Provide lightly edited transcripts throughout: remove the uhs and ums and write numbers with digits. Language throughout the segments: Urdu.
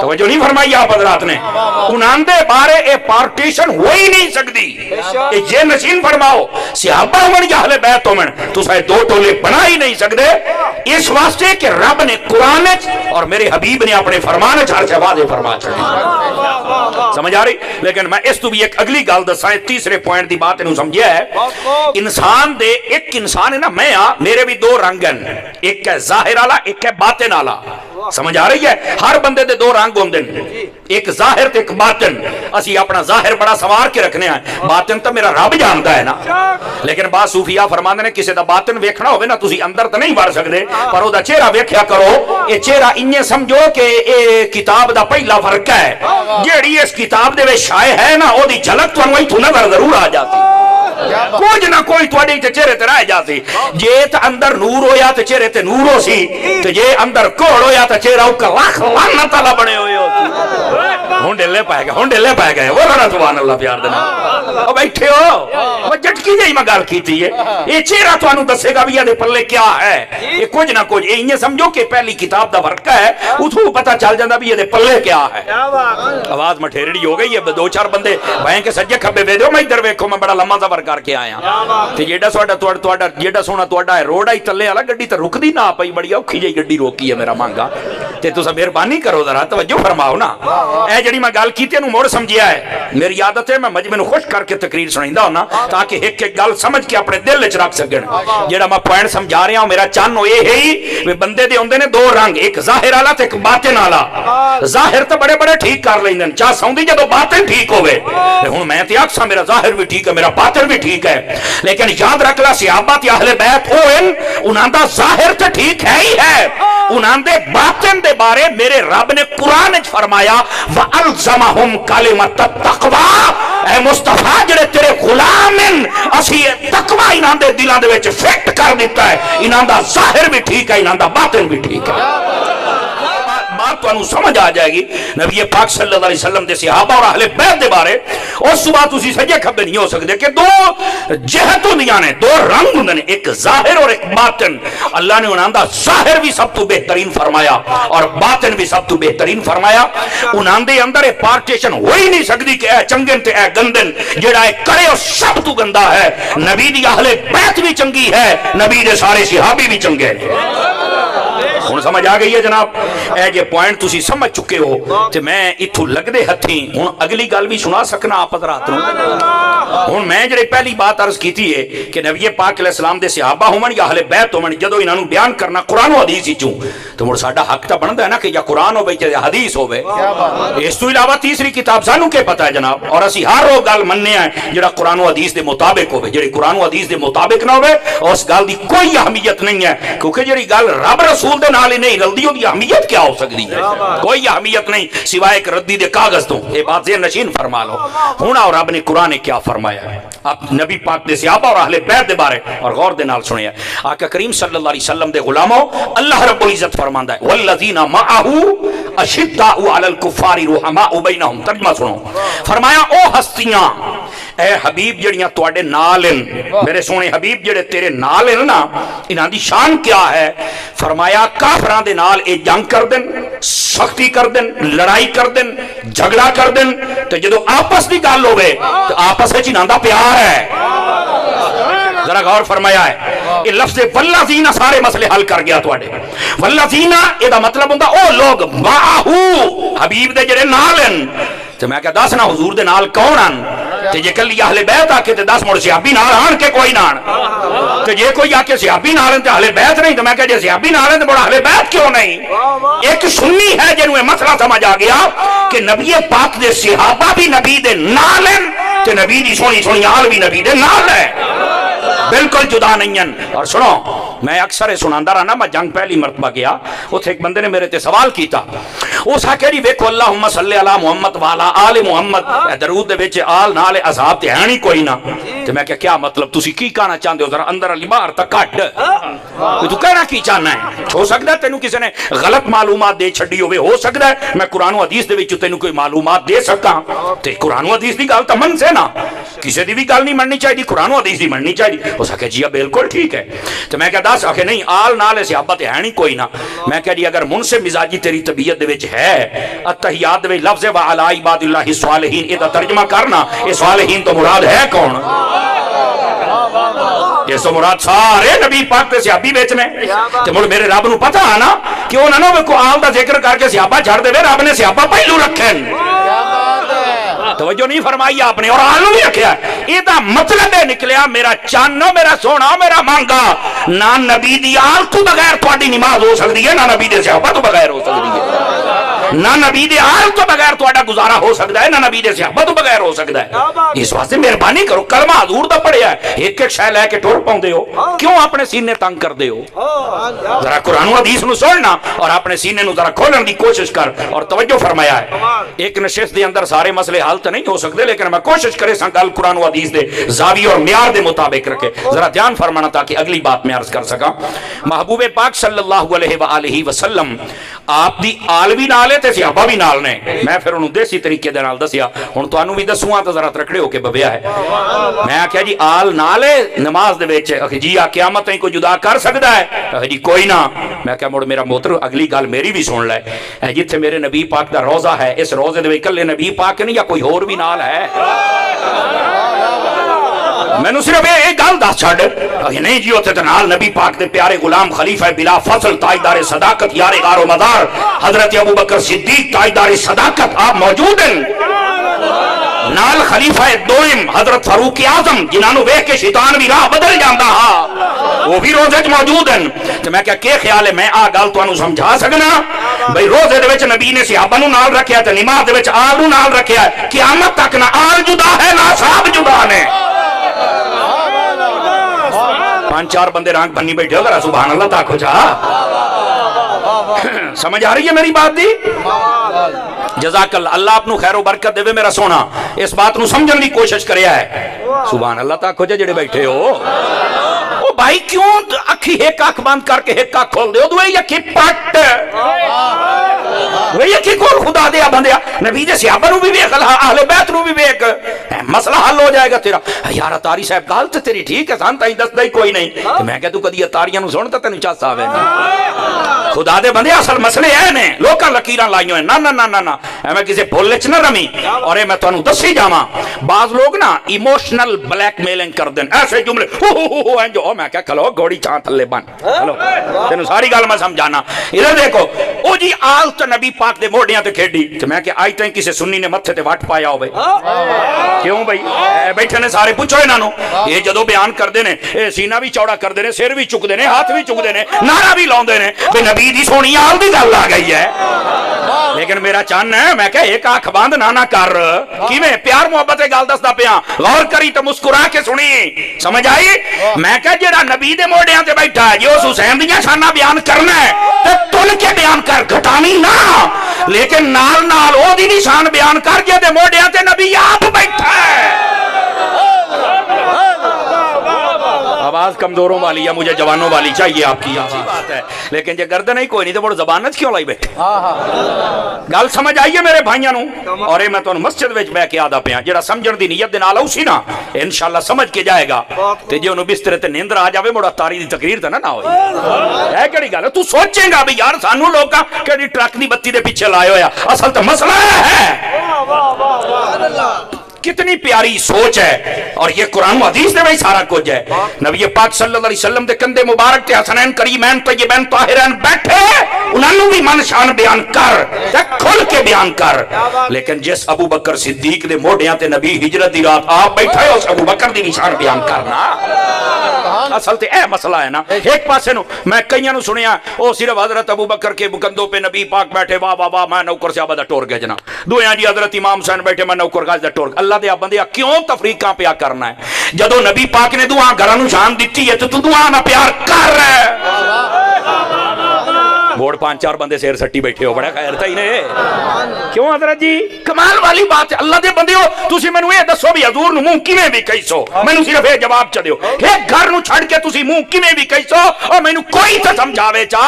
توجہ نہیں فرمائی آپ حضرات نے؟ انہاں دے بارے اے پارٹیشن ہو ہی نہیں سکتی. اے جے نشین فرماؤ صحابہ ہون یا اہل بیت ہون تساں دو ٹولے بنا ہی نہیں سکتے، اس واسطے کہ رب نے قرآن اور میرے حبیب نے اپنے فرمان ہر سے واضح فرما چھڑی. سمجھ آ رہی؟ لیکن میں اس تو بھی ایک اگلی گل دساں، تیسرے پوائنٹ دی بات انہوں سمجھیا ہے. انسان دے ایک انسان ہے نا، میں میرے بھی دو رنگ ہیں، ایک ہے ظاہر والا ایک ہے باطن والا. سمجھ آ رہی ہے؟ ہر بندے دے دو رنگ ہوندے ہیں، ایک ظاہر تے ایک باطن. اسی اپنا ظاہر بڑا سوار کے رکھنے ہیں، باطن تو میرا رب جانتا ہے نا. لیکن بعض صوفیاء فرماندے نے کسی دا باطن ویکھنا ہوئے نا تسی اندر تو نہیں وڑ سکدے، پر او دا چہرہ ویکھیا کرو. اے چہرہ انہیں سمجھو کہ اے کتاب دا پہلا فرق ہے. جیڑی اس کتاب دے وچ شائع ہے نا او دی جھلک تانوں ایتھوں نظر ضرور آ جاتی، کچھ نہ کوئی تواڈے تے چہرے تے رہ جاتی. جے تے اندر نور ہویا تے چہرے تے نور ہو سی، تے جے اندر کوڑ ہویا تے چہرہ اوکا لاکھ لعنت والا بنے ہوئے ہو. ہن ڈلے پائے گئے وہ ذرا سبحان اللہ پیار دے نال او بیٹھے ہو. وہ جھٹکی جئی میں گل کیتی ہے، یہ چہرہ تانوں دسے گا بھی دے پلے کیا ہے. یہ کچھ نہ کچھ انہیں سمجھو کہ پہلی کتاب دا فرق ہے، اتھوں پتہ چل جاندا بھی یہ دے پلے کیا ہے. آواز مٹھیرڑی ہو گئی ہے، دو چار بندے بہیں کے سجے کھبے وے دیو، میں ادھر ویکھو میں بڑا لمبا سفر کر کے آیا تے جیڑا سوڈا جیڑا سونا تواڈا ہے روڈ آئی تلے والا گڈی تے رکدی نہ پئی، بڑی اوکھی جئی گڈی روکی ہے میرا مانگا. تے تساں مہربانی کرو ذرا توجہ فرماؤ نا. اے جڑی میں گل کیتی نو موڑ سمجھیا ہے. میری عادت ہے میں مجمع نو خوش کر کے تقریر سنائندا ہونا تاکہ ایک ایک گل سمجھ کے اپنے دل وچ رکھ سکن. جیڑا میں پوائنٹ سمجھا رہا ہوں میرا چان اے ہے ہی بندے دے ہوندے نے دو رنگ، ایک ظاہر والا تے ایک باطن والا. ظاہر تے بڑے بڑے ٹھیک کر لیندے چا سوندی جدوں باطن ٹھیک ہوے. ہن میں تے اکثر میرا ظاہر بھی ٹھیک ہے میرا باطن بھی ٹھیک ہے، لیکن یاد رکھ لا صحابہ تے اہل بیت ہوئن انہاں دا ظاہر تے ٹھیک ہے ہی ہے، انہاں دے باطن دے بارے میرے رب نے قرآن وچ فرمایا وَأَلْزَمَهُمْ كَلِمَةَ التَّقْوَىٰ. اے مصطفیٰ جڑے تیرے غلام ہیں اسی تقوی انہاں دے دلاں دے وچ فٹ کر دیتا ہے. انہاں دا ظاہر بھی ٹھیک ہے، انہاں دا باطن بھی ٹھیک ہے. بات تو انہوں سمجھ آ جائے گی. نبی پاک صلی اللہ علیہ وسلم دے صحابہ اور اہل بیت دے بارے اس صبح تسی سجے کھبے نہیں ہو سکتے کہ دو جہت ہوندیاں نے، دو رنگ ہوندے نے، ایک ظاہر اور ایک باطن. اللہ نے انہاں دا ظاہر بھی سب تو بہترین فرمایا اور باطن بھی سب تو بہترین فرمایا. انہاں دے اندر ایک پارٹیشن ہو ہی نہیں سکتی کہ اے چنگن تے اے گندن. جڑا اے کرے وہ سب تو گندا ہے. نبی دی اہل بیت بھی چنگی ہے، نبی دے سارے صحابی بھی چنگے ہیں. ہن سمجھ آ گئی ہے جناب؟ اے جے پوائنٹ تسی سمجھ چکے ہو تے میں ایتھوں لگدے ہتھیں ہن اگلی گل بھی سنا سکنا آپ حضرات نوں. ہن میں جڑی پہلی بات عرض کیتی ہے کہ نبی پاک علیہ السلام دے صحابہ ہون یا اہل بیت ہون جدوں انہاں نوں بیان کرنا قرآن و حدیث وچوں تو مڑ ساڈا حق تا بندا ہے نا کہ یا قرآن ہوے یا حدیث ہوے. اس تو علاوہ تیسری کتاب سانوں کی پتہ ہے جناب، اور اسی ہر وہ گل مننے ہیں جڑا قرآن و حدیث دے مطابق ہوے. جڑی قرآن و حدیث دے مطابق نہ ہوے اس گل دی کوئی اہمیت نہیں ہے، کیونکہ جڑی گل رب رسول دے نال ہی نہیں رلدی دی اہمیت کیا ہو سکتی ہے؟ کوئی اہمیت نہیں سوائے ایک ردی دے کاغذ تو. یہ بات ذہن نشین فرما لو. ہن اور رب نے قرآن نے کیا فرمایا ہے اب نبی پاک دے صحابہ اور اہل بیت دے بارے اور غور دے نال سنیا. آقا کریم صلی اللہ علیہ وسلم دے غلاموں اللہ رب العزت فرماندا ہے والذین معه اشداء علی الکفار رحماء بینہم. ترجمہ سنو، فرمایا او ہستیاں اے حبیب جڑیاں تواڈے نال ہیں، میرے سونے حبیب جڑے تیرے نال ہیں نا، انہاں دی شان کیا ہے؟ فرمایا کافراں دے نال اے جنگ کر دین، سختی کر دین، لڑائی کر دین، جھگڑا کر دین، تے جدوں آپس دی گل ہوے تے آپس وچ انہاں دا پیار ہے. ذرا غور فرمایا ہے یہ لفظ والذین سارے مسئلے حل کر گیا تواڈے. والذین اے دا مطلب ہوندا او لوگ معہو حبیب دے جڑے نال ہیں. تے میں کہ دس نا حضور دے نال کون آن؟ تے جے کلی اہل بیت آ کے تے دس مڑ صحابی نال آن کے کوئی نہ آن. تے جے کوئی آ کے صحابی نال ہیں تے اہل بیت نہیں، تو میں کہ جے صحابی نال ہیں تے بڑا اہل بیت کیوں نہیں؟ ایک سنی ہے جنوں مسئلہ سمجھ آ گیا کہ نبی پاک دے صحابہ بھی نبی دے نال ہیں تے نبی دی سونی سونی آل بھی نبی دے نال ہے، بالکل جدا نہیں ہیں. اور سنو میں اکثر سناندا رہنا، میں جنگ پہلی مرتبہ گیا اوتھے ایک بندے نے میرے تے سوال کیتا. اس آکھیا جی ویکھو اللہم صلی علی محمد والا آل محمد، درود دے وچ آل نال اصحاب تے ہے نہیں کوئی نہ. تو میں کیا مطلب تسی کی کہنا چاہتے ہو ذرا اندر علی باہر تک کٹ تو کہنا کی چاہنا ہے ہو سکتا ہے تینوں کسی نے غلط معلومات دے چھڑی ہوئے ہو سکتا ہے میں قرآن و حدیث دے وچوں تینوں کوئی معلومات دے سکا تے قرآن و حدیث دی گل تو من سے نا کسی دی بھی گل نہیں مننی چاہیے قرآن و حدیث دی مننی چاہیے ہو سکے جی بالکل ٹھیک ہے تو میں دس آخے نہیں آل نال صحابہ تے ہے نہیں کوئی نہ میں کہہ جی اگر منصف مزاجی تیری طبیعت دے وچ ہے التحیات دے لفظ و علی عباد اللہ الصالحین یہ ترجمہ کرنا یہ صالحین تو مراد ہے کون یہ سو مراد سارے نبی پاک تے صحابی بیچ میں تے مڑ میرے رب نو پتہ ہے نا کہ انہاں نے کو آل دا ذکر کر کے صحابہ چھڑ دے رب نے صحابہ پہلو رکھے توجہ نہیں فرمائی آپ نے اور آلو بھی رکھیا یہ دا مطلب ہے نکلیا میرا چانو میرا سونا میرا مانگا نہ نبی دی آل تو بغیر تھوڑی نماز ہو سکتی ہے نہ نبی دے صحابہ تو بغیر ہو سکتی ہے نہ نبی دے آل تو بغیر تھوڑا گزارا ہو سکتا ہے نہ نبی دے صحابہ تو بغیر ہو سکتا ہے اس واسطے مہربانی کرو کلمہ حضور دا پڑھیا ہے ایک ایک شے لے کے ٹور پاؤندے ہو کیوں اپنے سینے تنگ کر دے ہو ذرا قرآن و حدیث نو سننا اور اپنے سینے نو ذرا کھولن دی کوشش کر اور توجہ فرمایا ہے ایک نشست دے اندر سارے مسئلے حل تو نہیں ہو سکتے لیکن میں کوشش کرے سا گل قرآن و حدیث دے زاویے اور معیار دے مطابق رکھے ذرا دھیان فرمانا تاکہ اگلی بات میں عرض کر سکا محبوب پاک صلی اللہ علیہ وآلہ وسلم آپ دی آل بھی نال ہے تے صحابہ بھی نال نے میں پھر انہوں دیسی طریقے دے نال دسیا ہن تانوں بھی دسواں تے ذرا ترکڑے ہو کے ببیا ہے میں آکھیا جی آل نال ہے نماز دے وچ جی آ قیامت کو جدا کر سکدا ہے جی کوئی نہ میں کہا مڑ میرا محتر اگلی گل میری بھی سن لے جتھے میرے نبی پاک دا روضہ ہے اس روضے دے وچ کلے نبی پاک نہیں یا کوئی اور بھی نال ہے میں نے صرف یہ گل دس چھڑ نہیں جی ہوتے نال نبی پاک دے پیارے غلام خلیفہ بلا فصل تاجدار صداقت یار غار و مدار حضرت ابو بکر صدیق تاجدار صداقت آپ موجود ہیں نال خلیفہ دوئم حضرت فاروق اعظم جنہوں ویکھ کے شیطان بھی راہ بدل جاندا ہا وہ بھی روزے وچ موجود ہیں تے میں کہ خیال ہے میں آ گل تانوں سمجھا سکنا بھئی روزے دے وچ نبی نے صحابہ نو نال رکھیا تے نماز دے وچ آل نو نال رکھیا ہے قیامت تک نہ آل جدا ہے نہ صحاب جدا نے پانچ چار بندے رانگ بنی بیٹھے ہو ذرا سبحان اللہ تاکو جا سمجھ آ رہی ہے میری بات دی جزاک اللہ اللہ اپنو خیر و برکت دے میرا سونا اس بات نو سمجھن دی کوشش کریا ہے سبحان اللہ تاکو جا جڑے بیٹھے ہو او بھائی کیوں اکھی ایک آنکھ بند کر کے ایک آنکھ کھول دے ہو دوئے یکی پٹ وہ یکی کول خدا دیا بندیا نبی دے صحابہ نو بھی بیک اہل بیت نو بھی بیک مسئلہ حل ہو جائے گا تیرا یار اتاری صاحب گال تو تیری ٹھیک ہے سانتا ہی دس دائی کوئی نہیں میں کہ تو کدی اتاریاں نو سنتا تینو چاہ صاحب ہے خدا دے بندے اصل مسئلے ہیں نے لوکاں لکیراں لائیوں ہیں نا نا نا نا نا میں کسی بھولچ نہ رمی اور میں تو انہوں دسی جاما بعض لوگ نا ایموشنل بلیک میلنگ کر دیں ایسے جملے ہیں جو میں کہا کھلو گوڑی چاہاں تھلے بن کھلو تینو ساری گال میں سمجھانا ادھر دیکھو او جی آل تو نبی پاک دے موڑیاں تے کھیڑی تو میں کہ آئی تائیں کسی سنی نے متھے تے واٹ پایا ہو بھئی کیوں بھئی بیٹھے نے سارے پوچھو انہاں نو یہ جدو بیان کر دینے سینہ بھی چوڑا کر دینے سر بھی چک دینے ہاتھ بھی چک دینے نعرہ بھی لون دینے بھئی نبی دی سونی آل دی گل آ گئی ہے لیکن میرا چان ہے میں کہ ایک آنکھ باندھ نانا کر کی میں پیار محبت گال دستا پیا غور کری تو مسکرا کے سنی سمجھ آئی میں کہ جڑا نبی دے موڑیاں تے بیٹھا ہے جو حسین دیاں شانہ بیان کرنا ہے تے تل کے بیان کر گھٹانی نہ لیکن نال نال او دی نشان بیان کر جے دے موڑیاں تے نبی آپ بیٹھا ہے آواز کمزوروں والی ہے مجھے جوانوں والی چاہیے آپ کی اچھی بات ہے لیکن جے گردن ہی کوئی نہیں تو بڑا زبانت کیوں لائی بیٹھے گل سمجھ آئیے میرے بھائیاں نو اور میں تو مسجد وچ بیٹھ کے آدا پیا جڑا سمجھن دی نیت دے نال اوسی نا انشاءاللہ سمجھ کے جائے گا تے جے انہوں بسترے تے نیندر آ جاوے مڑا تاری دی تقریر تے نہ ہوئی ہے کیڑی گل ہے تو سوچیں گا بھی یار سانو لوکاں کیڑی ٹرک دی بتی دے پیچھے لائے ہویا اصل تے مسئلہ ہے کتنی پیاری سوچ ہے اور یہ قرآن و حدیث نے بھی سارا کچھ ہے نبی پاک صلی اللہ علیہ وسلم دے کندے مبارک تے حسنین کریمین طیبین طاہرین بیٹھے انہوں بھی من شان بیان کر کھل کے بیان کر لیکن جس ابو بکر صدیق دے موڑیاں تے نبی ہجرت دی رات آپ بیٹھے اس ابو بکر دی نشان بیان کرنا اصل تے اے مسئلہ ہے نا ایک پاسے نو میں کئیاں نو سنیا او صرف حضرت ابو بکر کے کندھوں پہ نبی پاک بیٹھے واہ واہ واہ میں نوکر سے آبادہ ٹور گیا جنا دویاں جی حضرت امام حسین بیٹھے میں نوکر گاز دا ٹور اللہ دیا بندیا کیوں تفریقاں پیا کرنا ہے جدو نبی پاک نے دعا گھرانو شان دیتی ہے تو دعا نہ پیار کر رہے ووٹ 5-4 بندے سیر سٹی بیٹھے ہو, بڑا خیر تھا ہی نے کیوں حضرت جی کمال والی بات ہے. اللہ دے بندے ہو تسی مینوں یہ دسو بھی حضور نو منہ کیویں بھی کہیسو, مینوں صرف یہ جواب چ دیو ایک گھر نو چھڑ کے تسی منہ کیویں بھی کہیسو اور مینوں کوئی تے سمجھاوے چا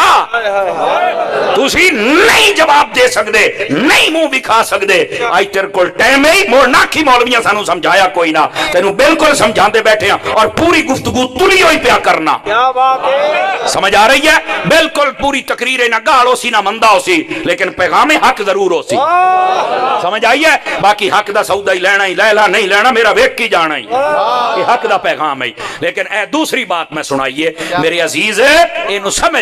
تسی نہیں جواب دے سکدے, نہیں منہ بھی کھا سکدے. اج تیرے کول ٹائم ہے موڑ نہ کی مولویاں سانو سمجھایا کوئی نہ, تینوں بالکل سمجھاندے بیٹھے ہیں اور پوری گفتگو تلی ہوئی پیا کرنا. کیا بات ہے, سمجھ آ رہی ہے؟ بالکل پوری تقریر نہ گال ہو سی نہ مندا ہو سی, لیکن پیغام حق ضرور ہو سی. سمجھ آئی ہے؟ باقی حق دا سودا ہی لینا ہی لیلا نہیں لینا میرا ویک کی جانا ہی, یہ حق دا پیغام ہے. لیکن اے دوسری بات میں سنائیے میرے عزیز, اینو سمجھ